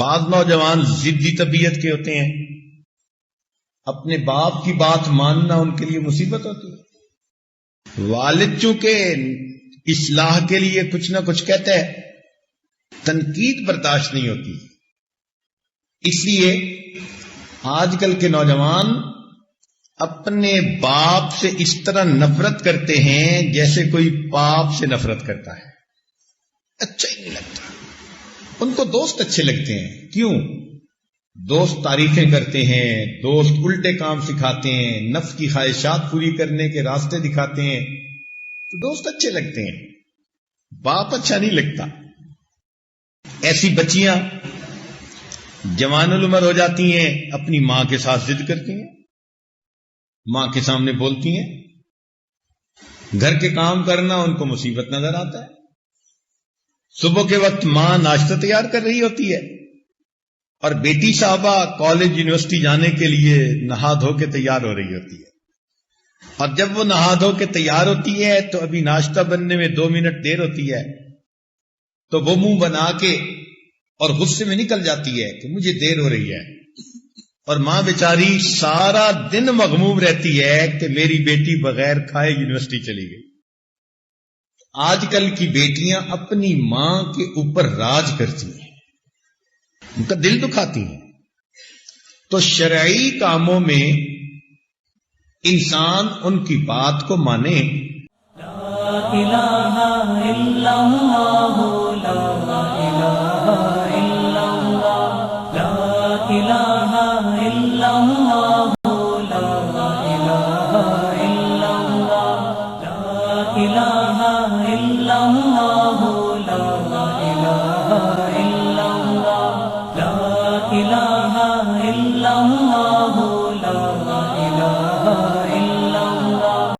بعض نوجوان ضدی طبیعت کے ہوتے ہیں، اپنے باپ کی بات ماننا ان کے لیے مصیبت ہوتی ہے۔ والد چونکہ اصلاح کے لیے کچھ نہ کچھ کہتا ہے، تنقید برداشت نہیں ہوتی، اس لیے آج کل کے نوجوان اپنے باپ سے اس طرح نفرت کرتے ہیں جیسے کوئی باپ سے نفرت کرتا ہے، اچھا ہی نہیں لگتا۔ ان کو دوست اچھے لگتے ہیں، کیوں؟ دوست تعریفیں کرتے ہیں، دوست الٹے کام سکھاتے ہیں، نفس کی خواہشات پوری کرنے کے راستے دکھاتے ہیں، تو دوست اچھے لگتے ہیں، باپ اچھا نہیں لگتا۔ ایسی بچیاں جوان العمر ہو جاتی ہیں، اپنی ماں کے ساتھ ضد کرتی ہیں، ماں کے سامنے بولتی ہیں، گھر کے کام کرنا ان کو مصیبت نظر آتا ہے۔ صبح کے وقت ماں ناشتہ تیار کر رہی ہوتی ہے اور بیٹی صاحبہ کالج یونیورسٹی جانے کے لیے نہا دھو کے تیار ہو رہی ہوتی ہے، اور جب وہ نہا دھو کے تیار ہوتی ہے تو ابھی ناشتہ بننے میں 2 منٹ دیر ہوتی ہے، تو وہ منہ بنا کے اور غصے میں نکل جاتی ہے کہ مجھے دیر ہو رہی ہے، اور ماں بیچاری سارا دن مغموم رہتی ہے کہ میری بیٹی بغیر کھائے یونیورسٹی چلی گئی۔ آج کل کی بیٹیاں اپنی ماں کے اوپر راج کرتی ہیں، ان کا دل دکھاتی ہیں۔ تو شرعی کاموں میں انسان ان کی بات کو مانے۔ لا الہ الا اللہ، لا الہ الا اللہ، لا الہ الا اللہ، لا الہ الا اللہ، لا الہ الا اللہ، لا الہ الا اللہ، لا الہ الا اللہ، لا الہ